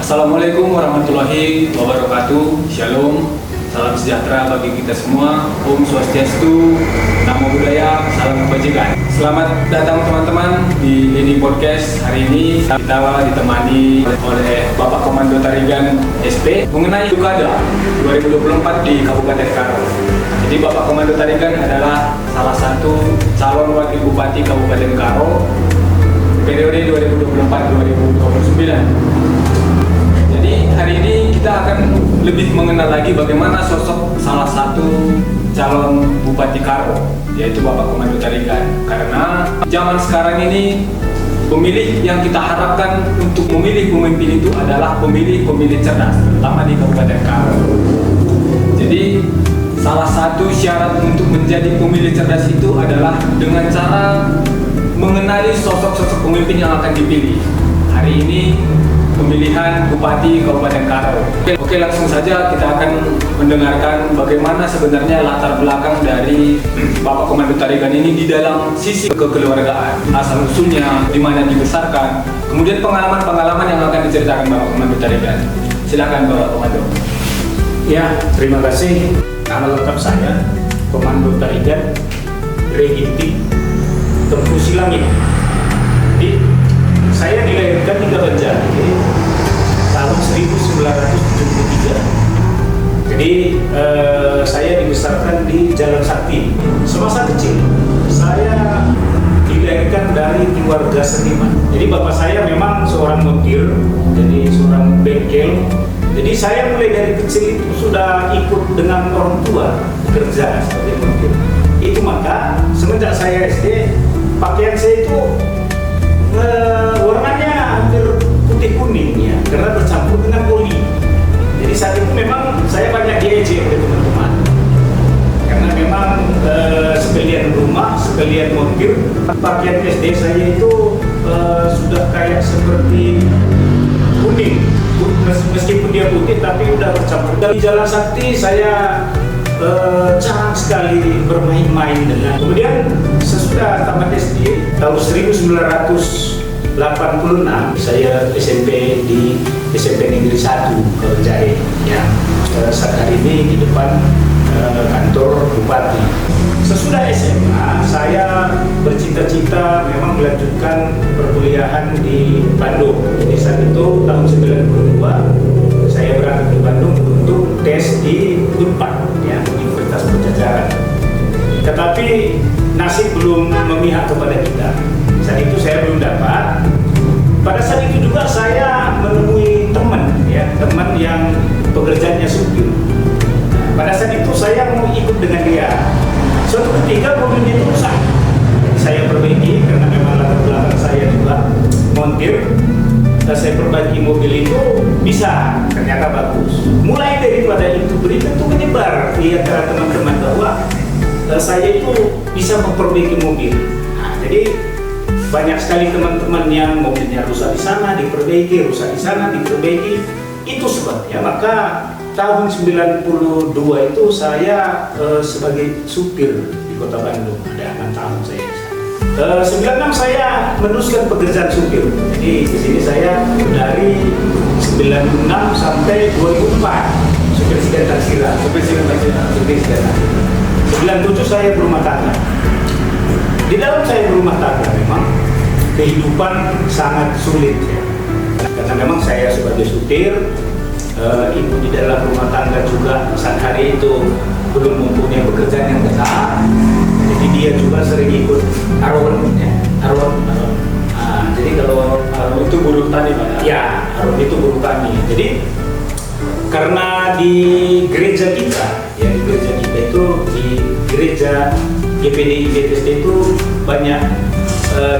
Assalamualaikum warahmatullahi wabarakatuh. Shalom, salam sejahtera bagi kita semua. Om Swastiastu, Namo Buddhaya, salam kebajikan. Selamat datang teman-teman di Lini Podcast. Hari ini kita ditemani oleh Bapak Komando Tarigan SP mengenai Pilkada 2024 di Kabupaten Karo. Jadi Bapak Komando Tarigan adalah salah satu calon wakil bupati Kabupaten Karo periode 2024-2029. Jadi hari ini kita akan lebih mengenal lagi bagaimana sosok salah satu calon Bupati Karo, yaitu Bapak Komando Tarigan. Karena zaman sekarang ini pemilih yang kita harapkan untuk memilih pemimpin itu adalah pemilih-pemilih cerdas, terutama di Kabupaten Karo. Jadi salah satu syarat untuk menjadi pemilih cerdas itu adalah dengan cara mengenali sosok-sosok pemimpin yang akan dipilih. Hari ini pemilihan Bupati Kabupaten Karo. Oke, langsung saja kita akan mendengarkan bagaimana sebenarnya latar belakang dari Bapak Komando Tarigan ini di dalam sisi kekeluargaan, asal usulnya, di mana dibesarkan, kemudian pengalaman-pengalaman yang akan diceritakan Bapak Komando Tarigan. Silakan Bapak Komando. Ya, terima kasih. Nama lengkap saya Komando Tarigan Reginti Tempu Silangit. Jadi saya dilahirkan di Kabanjari tahun 1973. Jadi saya dibesarkan di Jalan Sakti. Semasa kecil saya dilahirkan dari keluarga seniman. Jadi bapak saya memang seorang montir, jadi seorang bengkel. Jadi saya mulai dari kecil itu sudah ikut dengan orang tua bekerja sebagai montir. Itu maka semenjak saya SD, pakaian saya itu warnanya hampir putih kuning ya, karena bercampur dengan poli. Jadi saat itu memang saya banyak diejek oleh teman-teman, karena memang sekalian rumah, sekalian montir. Pakaian SD saya itu sudah kayak seperti kuning, meskipun dia putih tapi udah bercampur. Di Jalan Sakti saya jarang sekali bermain-main dengan. Kemudian sesudah tamat SD tahun 1986 saya SMP di SMP Negeri 1 Kabanjari yang saat hari ini di depan kantor Bupati. Sesudah SMA saya bercita-cita memang melanjutkan perkuliahan di Bandung. Jadi saat itu tahun 92 saya berangkat ke Bandung untuk tes di Unpad, ya, Universitas Pajajaran. Tetapi nasib belum memihak kepada kita. Saat itu saya belum dapat. Pada saat itu juga saya menemui teman, ya, teman yang pekerjaannya supir. Pada saat itu saya mau ikut dengan dia. Suatu ketika mobilnya itu rusak. Saya perbaiki karena memang latar belakang saya juga montir. Saya perbaiki mobil itu bisa, ternyata bagus. Mulai daripada itu berita itu menyebar di antara teman-teman bahwa saya itu bisa memperbaiki mobil. Nah, jadi banyak sekali teman-teman yang mobilnya rusak di sana diperbaiki, rusak di sana diperbaiki. Itu sebabnya maka tahun 92 itu saya sebagai supir di Kota Bandung, ada 6 tahun saya di sana. 96 saya meneruskan pekerjaan supir. Jadi di sini saya dari 96 sampai 2004 supir sedan taksira. 97 saya berumah tangga. Di dalam saya berumah tangga memang kehidupan sangat sulit ya. Karena memang saya sebagai supir, ibu di dalam rumah tangga juga saat hari itu belum mempunyai pekerjaan yang tetap. Jadi dia juga sering ikut arwon ya, arwon. Jadi kalau itu buruh tani Pak? Ya, arwon itu buruh tani. Jadi karena di gereja kita, ya di gereja kita itu di gereja GPDI BTSD itu banyak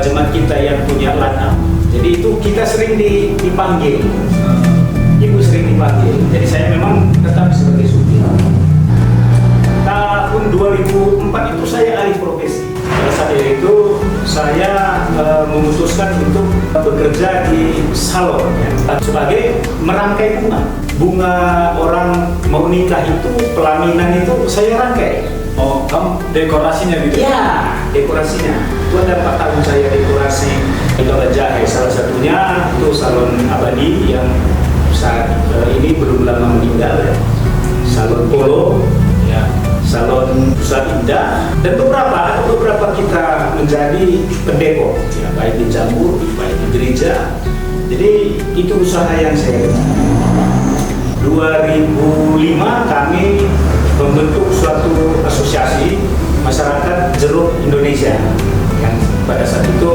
jemaat kita yang punya ladang. Jadi itu kita sering dipanggil. Ibu sering dipanggil. Jadi saya memang tetap sebagai supir. Tahun 2004 itu saya alih profesi. Pada saat itu saya memutuskan untuk bekerja di salon ya, sebagai merangkai bunga orang mau nikah itu, pelaminan itu saya rangkai. Oh, kamu dekorasinya gitu? Ya, dekorasinya. Itu ada 4 tahun saya dekorasi di Kabanjari. Salah satunya itu salon abadi yang saat ini belum lama meninggal ya. Salon Polo, Ya. Salon Pusat Indah, dan beberapa kita menjadi pendekor, ya, baik di Jambu, baik di gereja. Jadi itu usaha yang saya lakukan. 2005 kami membentuk suatu asosiasi masyarakat jeruk Indonesia, yang pada saat itu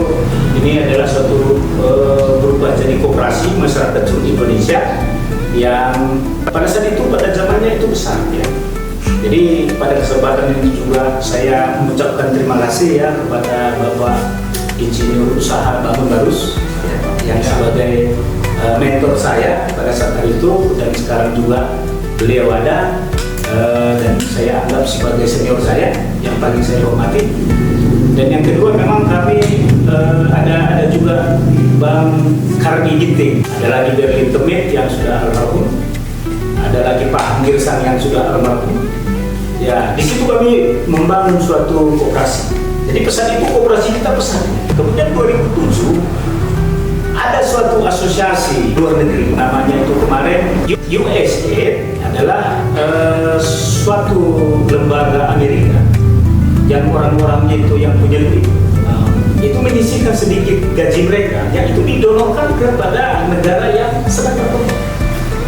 ini adalah suatu berubah jadi koperasi masyarakat jeruk Indonesia yang pada saat itu pada zamannya itu besar ya. Jadi pada kesempatan ini juga saya mengucapkan terima kasih ya kepada Bapak Insinyur Usaha Bangun Barus yang sebagai mentor saya pada saat itu, dan sekarang juga beliau ada dan saya anggap sebagai senior saya yang paling saya hormati. Dan yang kedua memang kami ada juga Bang Karni Ginting, ada lagi Berlin Temit yang sudah almarhum, ada lagi Pak Girsang yang sudah almarhum. Ya, di situ kami membangun suatu koperasi. Jadi pesan itu koperasi kita pesan. Kemudian 2007 ada suatu asosiasi luar negeri, namanya itu kemarin USA, adalah suatu lembaga Amerika yang orang-orangnya itu yang punya duit itu menyisihkan sedikit gaji mereka yang itu didonorkan kepada negara yang sedang berkembang.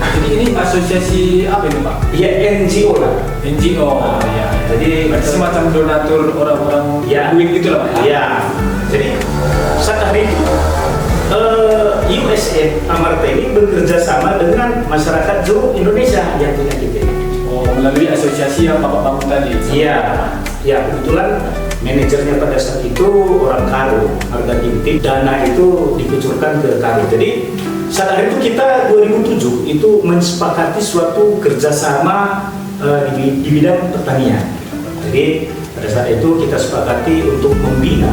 Jadi ini asosiasi apa ini Pak? Ya, NGO lah. NGO. Ya. Jadi Berarti semacam donatur orang-orang ya, duit gitu lah Pak. Ya. Jadi saat hari itu USA Amarta ini bekerja sama dengan masyarakat jeruk Indonesia yang punya kita. Oh, melalui asosiasi yang Bapak bangun tadi. Iya, ya kebetulan manajernya pada saat itu orang Karo, harga inti, dana itu dikucurkan ke Karo. Jadi saat hari itu kita 2007 itu mensepakati suatu kerjasama di bidang pertanian. Jadi pada saat itu kita sepakati untuk membina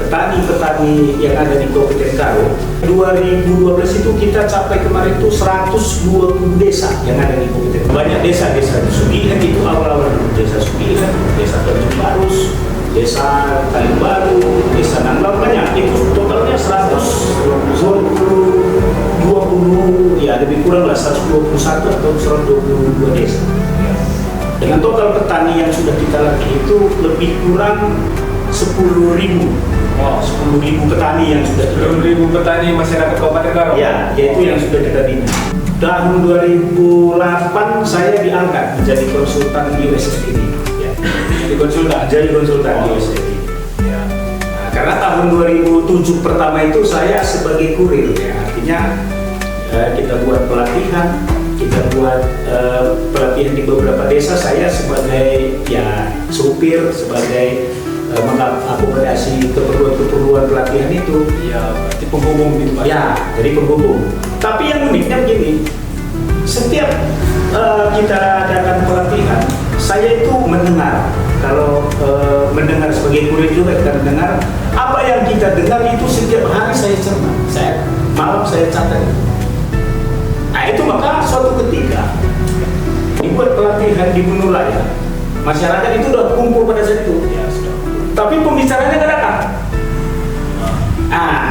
petani-petani yang ada di Kabupaten Karo. 2012 itu kita capai kemarin itu 120 desa yang ada di Kabupaten. Banyak desa-desa di Sugihan itu awal-awal desa Sugihan, desa Tanjung Barus, desa Kalibaru, desa Nanglau, banyak. Itu totalnya 120 ya lebih kurang lah 121 atau 122 desa. Dengan total petani yang sudah kita latih itu lebih kurang 10.000. Wow, 10.000 petani yang sudah kita 10.000 petani masyarakat Kabupaten Karo. ya, yaitu yang sudah kita bina. Tahun 2008 saya diangkat menjadi konsultan di USF ini. Ya. Jadi konsultan. Jadi konsultan di USF ini. Ya. Nah, karena tahun 2007 pertama itu saya sebagai kurir, ya, artinya kita buat pelatihan, kita buat pelatihan di beberapa desa. Saya sebagai ya supir, sebagai mengakomodasi keperluan pelatihan itu. Ya, berarti penghubung gitu Pak. Ya, jadi penghubung. Tapi yang uniknya begini, setiap kita adakan pelatihan, saya itu mendengar. Kalau mendengar sebagai kurir juga kita mendengar apa yang kita dengar itu setiap hari saya cermat. Malam saya catat. Nah itu maka suatu ketika dibuat pelatihan di Gunung Raya, masyarakat itu udah kumpul pada saat itu. Ya, sudah. Tapi pembicaranya nggak datang.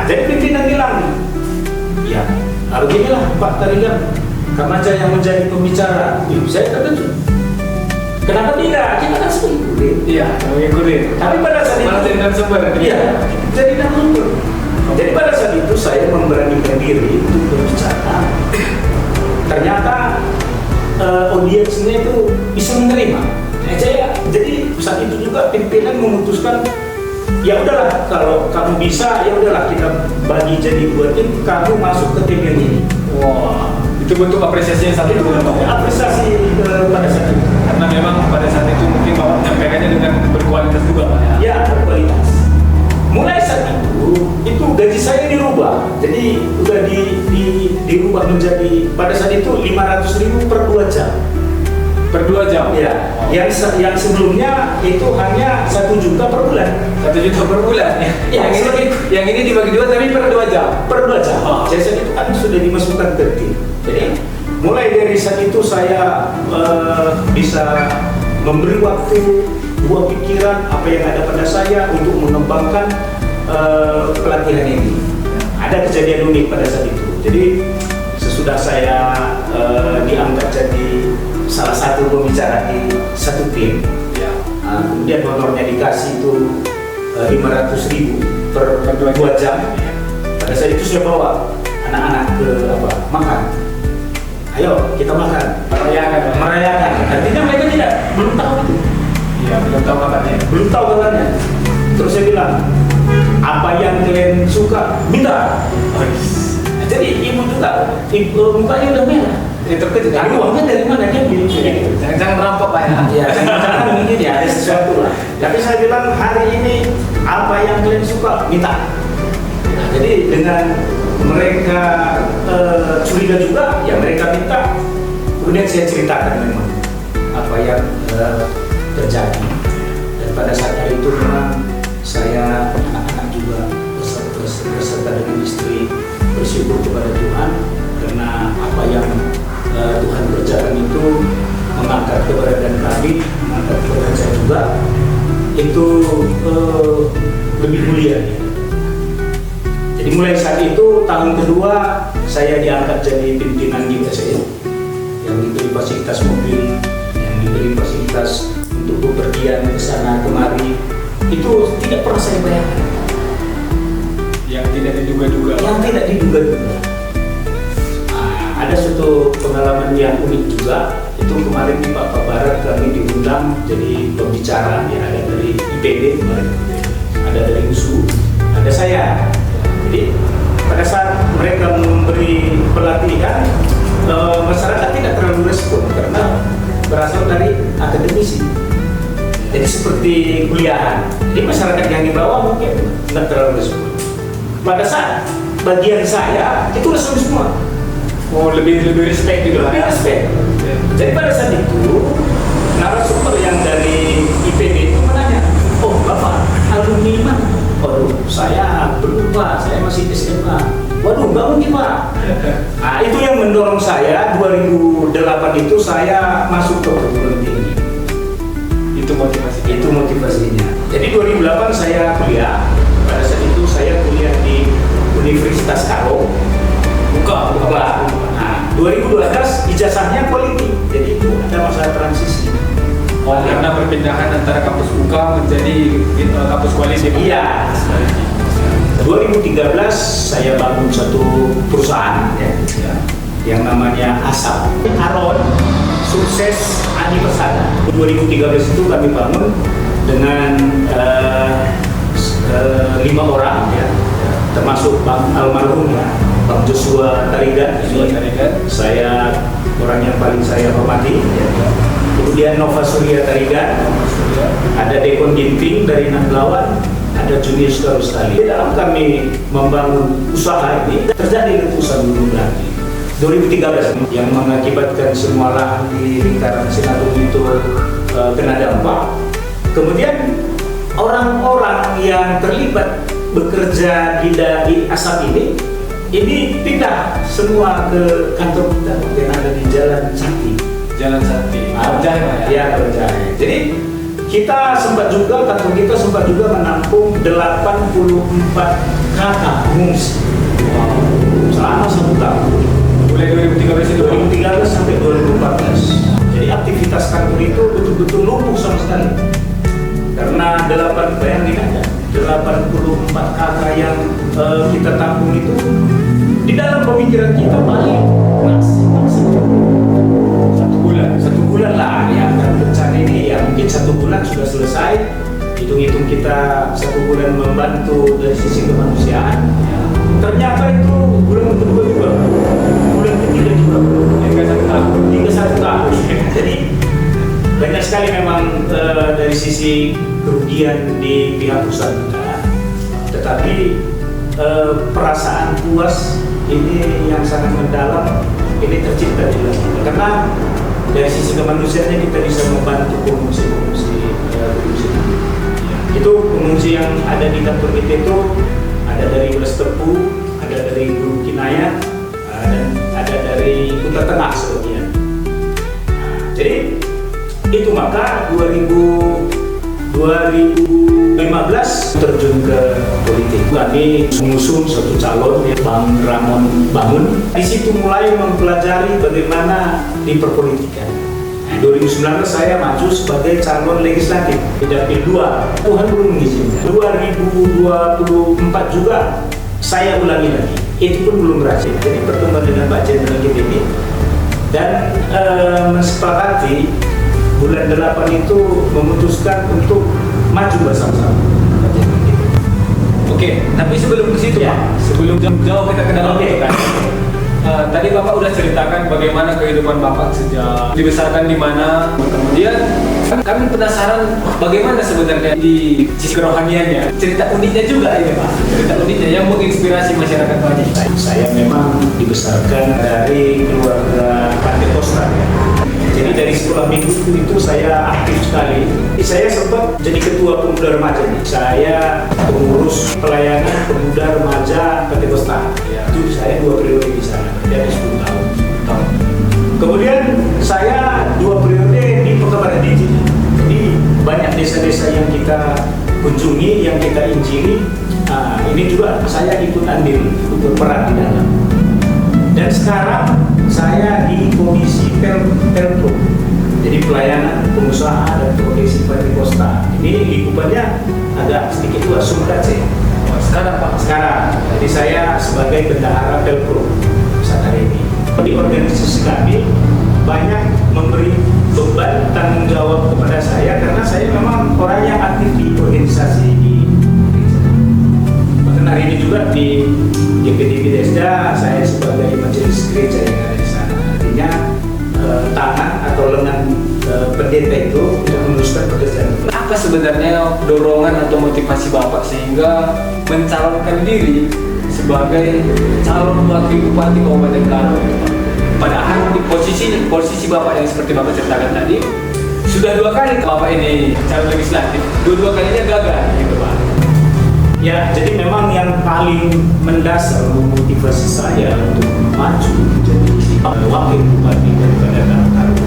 Jadi pimpinan bilang, ya, beginilah Pak Tarigan, Kamaja yang menjadi pembicara. Saya terkejut. Kenapa tidak? Kita kan sebagai kurir. Iya, mengikuti. Tapi pada saat itu, malah jadi narasumber. iya, jadi narasumber. Jadi pada saat itu saya memberanikan diri untuk berbicara. Ternyata audiensnya itu bisa menerima. Jadi saat itu juga pimpinan memutuskan, ya udahlah kalau kamu bisa, ya udahlah kita bagi jadi 2 tim, kamu masuk ke tim yang ini. Wah, itu bentuk apresiasi yang satu Itu dengan Bapak. apresiasi pada saat itu. Karena memang pada saat itu mungkin Bapak menyampaikannya dengan berkualitas juga Pak ya. Ya, berkualitas. Mulai saat itu gaji saya dirubah. Jadi udah dirubah menjadi pada saat itu 500.000 per 2 jam. Per 2 jam. Ya, Oh. yang sebelumnya itu hanya 1 juta per bulan. 1 juta per bulan ya. Ya, yang ini dibagi 2 tapi per 2 jam. Per 2 jam. Oh. Jadi saat itu kan sudah dimasukkan ke tim. Jadi mulai dari saat itu saya bisa memberi waktu, 2 pikiran apa yang ada pada saya untuk mengembangkan pelatihan ini. Ada kejadian unik pada saat itu. Jadi sesudah saya diangkat jadi salah satu pembicara di satu tim, Ya. kemudian honornya dikasih itu 500.000 per 2 jam. Pada saat itu saya bawa anak-anak ke makan. Ayo kita makan, merayakan. Artinya mereka belum tahu itu. Iya, belum tahu kabarnya. Belum tahu kabarnya. Terus saya bilang, apa yang kalian suka minta. Jadi ibu juga, mukanya udah merah. Terkejut. Uangnya dari mana dia beli? Jangan merampok Pak ya. Ya, jangan mungkin ya ada sesuatu lah. Tapi saya bilang hari ini apa yang kalian suka minta. Nah, jadi dengan mereka curiga juga, ya mereka minta. Kemudian saya ceritakan memang apa yang terjadi. Dan pada saat hari itu memang saya anak-anak juga beserta dengan istri bersyukur kepada Tuhan karena apa yang Tuhan kerjakan itu mengangkat keberadaan kami, mengangkat keberadaan saya juga itu lebih mulia. Jadi mulai saat itu tahun kedua saya diangkat jadi pimpinan di USN yang diberi fasilitas mobil, yang diberi fasilitas untuk bepergian ke sana kemari, itu tidak pernah saya bayangkan. Yang tidak diduga-duga. Yang tidak diduga-duga. Ada suatu pengalaman yang unik juga. Itu kemarin di Papua Barat kami diundang jadi pembicara, yang ada dari IPB, ada dari USU, ada saya. Jadi pada saat mereka memberi pelatihan, masyarakat tidak terlalu respon karena berasal dari akademisi. Jadi seperti kuliahan. Jadi masyarakat yang dibawa mungkin tidak terlalu respon. Pada saat bagian saya itu respon semua. Oh, lebih respect gitu lah. Lebih respect. Jadi pada saat itu narasumber yang dari IPB itu menanya, oh Bapak alumni mana? Waduh, saya belum Pak, saya masih SMA. Waduh, nggak mungkin Pak. Nah, itu yang mendorong saya 2008 itu saya masuk ke perguruan tinggi. Itu motivasi. Itu motivasinya. Jadi 2008 saya kuliah. Pada saat itu saya kuliah di Universitas Karo. Buka. Nah, 2012 ijazahnya politik. Jadi itu ada masa transisi. Oh, karena perpindahan antara kampus UKA menjadi kampus koalisi. Iya. 2013 saya bangun satu perusahaan ya, yang namanya Asap Aron Sukses Adi Persada. 2013 itu kami bangun dengan 5 orang ya, termasuk Bang almarhum ya, Bang Joshua Tarigan. Saya orang yang paling saya hormati ya. Kemudian Nova Surya Tarigan, ada Dekon Ginting dari Naglawan, ada Junius Karustali. Dalam kami membangun usaha ini terjadi letusan gunung lagi 2013 yang mengakibatkan semua lahan di lingkaran Sinarung itu kena dampak. Kemudian orang-orang yang terlibat bekerja di Asap ini pindah semua ke kantor kita yang ada di Jalan Sakti. Jalan Sakti. Ya, Berjaya. Jadi kita kantor kita sempat juga menampung 84 kakak pengungsi selama 1 tahun. Mulai 2013 itu. 2013 sampai 2014. Jadi aktivitas kantor itu betul-betul lumpuh sama sekali. Karena bayangin aja, 84 kakak yang kita tampung itu di dalam pemikiran kita paling maksimal 1 bulan lah ya, kan bencana ini ya mungkin 1 bulan sudah selesai. Hitung-hitung kita 1 bulan membantu dari sisi kemanusiaan ya. Ternyata itu bulan kedua juga, bulan ketiga juga, hingga 1 tahun. Jadi banyak sekali memang dari sisi kerugian di pihak pusat kita, tetapi perasaan puas ini yang sangat mendalam ini tercipta di dalam kita. Karena dari sisi kemanusiaannya kita bisa membantu pengungsi-pengungsi. Itu pengungsi yang ada di kantor kita itu ada dari Welas Tepu, ada dari Gunung Kinayat, dan ada dari Kuta Tengah sebagian. Jadi itu maka 2012 2015 terjun ke politik. Kami mengusung satu calon, Bang Ramon Bangun. Di situ mulai mempelajari bagaimana di perpolitikan. 2019 saya maju sebagai calon legislatif di Dapil 2. Tuhan belum mengizinkan. 2024 juga saya ulangi lagi. Itu pun belum berhasil. Jadi pertemuan dengan Pak Jenderal GBB dan mensepakati bulan 8 itu memutuskan untuk maju bersama-sama. Oke, tapi sebelum ke situ Ya. Pak, sebelum jauh kita ke dalam itu kan. Tadi Bapak udah ceritakan bagaimana kehidupan Bapak sejak dibesarkan di mana. Kemudian kami penasaran bagaimana sebenarnya di sisi kerohaniannya. Cerita uniknya juga ini Pak. Cerita uniknya yang menginspirasi masyarakat banyak. Saya memang dibesarkan dari keluarga Pantekosta. Jadi dari sekolah minggu itu saya aktif sekali. Saya sempat jadi ketua pemuda remaja. Saya pengurus pelayanan pemuda remaja Pantekosta. Ya. Itu saya 2 periode di sana, dari 10 tahun. Kemudian saya 2 periode di Pekabaran Diji. Jadi banyak desa-desa yang kita kunjungi, yang kita injili. Nah, ini juga saya ikut andil, ikut berperan di dalam. Dan sekarang saya di Komisi Pelpro, jadi pelayanan pengusaha dan profesi Pantekosta. Ini lingkupannya agak sedikit luas, Sumbace. Sekarang Pak. Sekarang, jadi saya sebagai bendahara Pelpro saat hari ini. Di organisasi kami banyak memberi beban tanggung jawab kepada saya karena saya memang orang yang aktif di organisasi di gereja. Bahkan hari ini juga di GPDB Desda saya sebagai majelis gereja yang ada di sana. Artinya tangan atau lengan pendeta itu tidak meneruskan pekerjaan. Apa sebenarnya dorongan atau motivasi Bapak sehingga mencalonkan diri sebagai calon wakil bupati Kabupaten Karo? Padahal di posisi Bapak yang seperti Bapak ceritakan tadi sudah 2 kali Bapak ini calon legislatif, dua kalinya gagal gitu Pak. Ya, jadi memang yang paling mendasar memotivasi saya untuk maju menjadi wakil bupati daripada Karo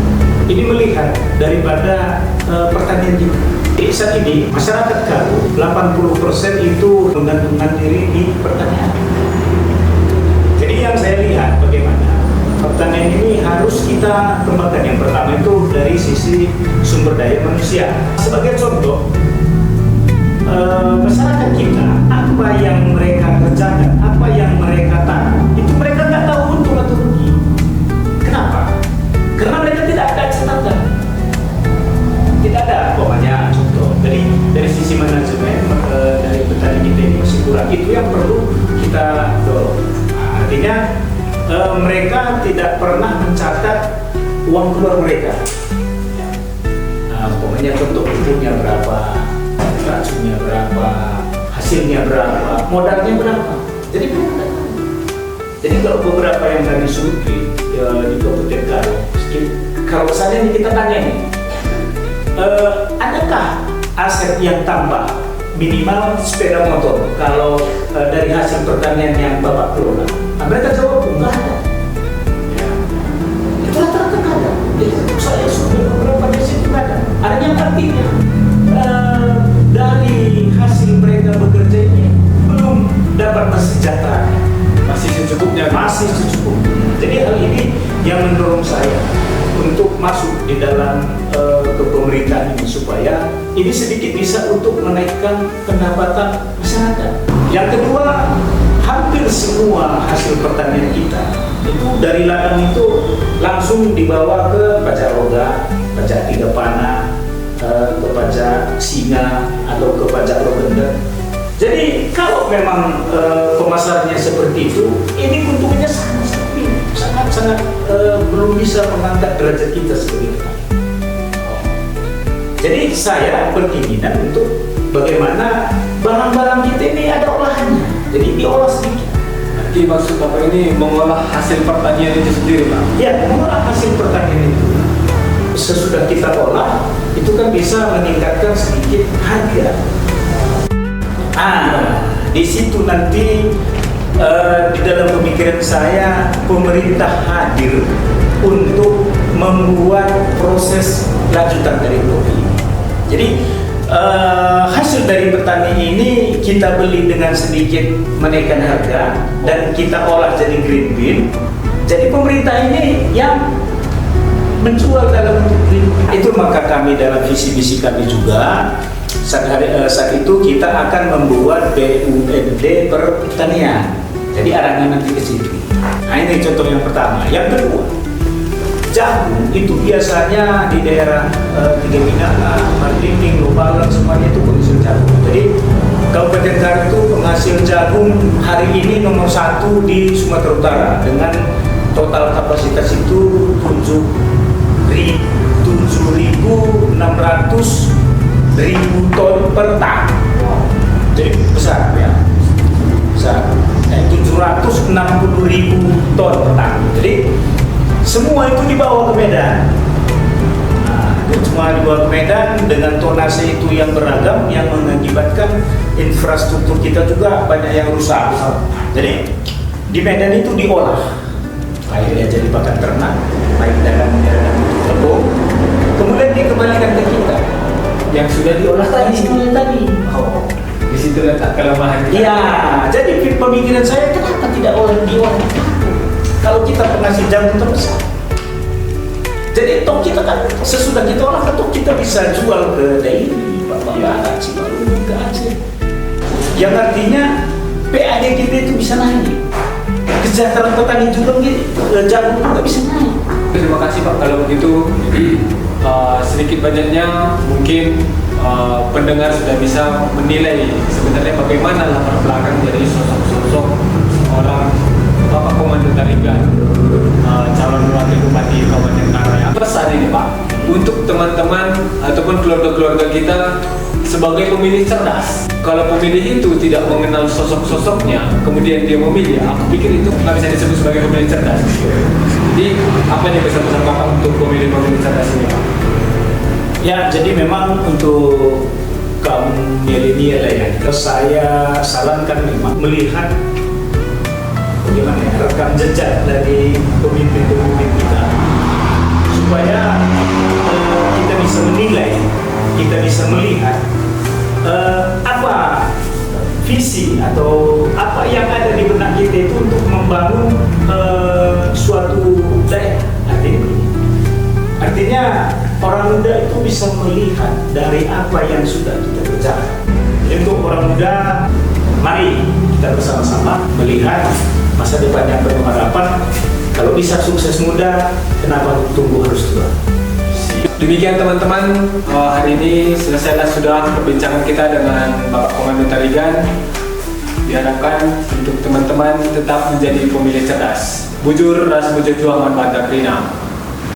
ini melihat daripada pertanian kita. Jadi saat ini masyarakat Karo 80% itu menggantungkan diri di pertanian. Jadi yang saya lihat bagaimana pertanian ini harus kita kembangkan. Yang pertama itu dari sisi sumber daya manusia. Sebagai contoh, masyarakat kita, apa yang mereka kerjakan, apa yang mereka tanam, itu mereka nggak tahu untung atau rugi. Kenapa? Karena mereka tidak ada catatan. Tidak ada, pokoknya contoh. Dari sisi manajemen, dari petani kita ini masih kurang. Itu yang perlu kita dorong. Nah, artinya mereka tidak pernah mencatat uang keluar mereka. Nah, pokoknya contoh pupuknya berapa, racunnya berapa, hasilnya berapa, modalnya berapa. Jadi belum ada. Jadi kalau beberapa yang dari Sulki di Kabupaten Karo, kalau misalnya kita tanya nih, adakah aset yang tambah minimal sepeda motor kalau dari hasil pertanian yang Bapak kelola? Nah, mereka jawab enggak ada. Ya. Itu rata-rata nggak ada. Saya sudah beberapa di situ nggak ada. Ada yang artinya dari hasil mereka bekerja ini belum dapat mensejahterakan. Masih secukupnya. Masih secukupnya. Jadi hal ini yang mendorong saya untuk masuk di dalam kepemerintahan ini supaya ini sedikit bisa untuk menaikkan pendapatan masyarakat. Yang kedua, hampir semua hasil pertanian kita itu dari ladang itu langsung dibawa ke pajak roga, pajak 3 panah, ke pajak singa atau ke pajak rogender. Jadi kalau memang pemasarannya seperti itu, ini keuntungannya sangat belum bisa mengangkat derajat kita sebagai petani. Jadi saya berkeinginan untuk bagaimana barang-barang kita ini ada olahannya, jadi diolah sedikit. Jadi maksud Bapak ini mengolah hasil pertanian itu sendiri Pak? Ya, mengolah hasil pertanian itu. Sesudah kita olah, itu kan bisa meningkatkan sedikit harga. Di situ nanti di dalam pemikiran saya pemerintah hadir untuk membuat proses lanjutan dari kopi. Jadi hasil dari petani ini kita beli dengan sedikit menaikkan harga dan kita olah jadi green bean. Jadi pemerintah ini yang menjual dalam bentuk green bean. Itu maka kami dalam visi misi kami juga saat itu kita akan membuat BUMD pertanian. Jadi arahnya nanti ke situ. Nah ini contoh yang pertama. Yang kedua, jagung itu biasanya di daerah Tiga Pinang, Martining, Lobalang semuanya itu penghasil jagung. Jadi Kabupaten Karo itu penghasil jagung hari ini nomor 1 di Sumatera Utara dengan total kapasitas itu 7.600.000 ton per tahun. Jadi besar ya, besar. 760.000 ton per tahun. Jadi semua itu dibawa ke Medan. Nah, semua dibawa ke Medan dengan tonase itu yang beragam yang mengakibatkan infrastruktur kita juga banyak yang rusak. Jadi di Medan itu diolah, baik dia jadi pakan ternak, baik dalam tepung, kemudian dikembalikan ke kita yang sudah diolah tadi. Oh, di situ letak kelemahan kita. Iya, jadi pemikiran saya kenapa tidak diolah? Kalau kita penghasil jagung terbesar, jadi toh kita kan sesudah kita olah toh kita bisa jual ke daerah Barat, Cibalung, ke Aceh. Yang artinya PAD kita itu bisa naik. Kesejahteraan petani juga jagung juga bisa naik. Terima kasih Pak. Kalau begitu sedikit banyaknya mungkin pendengar sudah bisa menilai sebenarnya bagaimana latar belakang dari sosok-sosok orang Bapak Komando Tarigan, calon wakil bupati Kabupaten Karo. Pesan ini Pak, untuk teman-teman ataupun keluarga-keluarga kita sebagai pemilih cerdas. Kalau pemilih itu tidak mengenal sosok-sosoknya, kemudian dia memilih, aku pikir itu nggak bisa disebut sebagai pemilih cerdas. Jadi apa nih pesan-pesan Bapak untuk pemilih-pemilih cerdas ini Pak? Ya, jadi memang untuk kaum milenial ya, saya sarankan memang melihat bagaimana ya, rekam jejak dari pemimpin-pemimpin kita supaya kita bisa menilai, kita bisa melihat apa visi atau apa yang ada di benak kita itu untuk membangun suatu daerah. Artinya orang muda itu bisa melihat dari apa yang sudah kita kerjakan. Untuk orang muda, mari kita bersama-sama melihat masa depan yang penuh harapan. Kalau bisa sukses muda, kenapa tunggu harus tua? Demikian teman-teman, hari ini selesailah sudah perbincangan kita dengan Bapak Komando Tarigan. Diharapkan untuk teman-teman tetap menjadi pemilih cerdas. Bujur ras bujur juang manfaat Rina.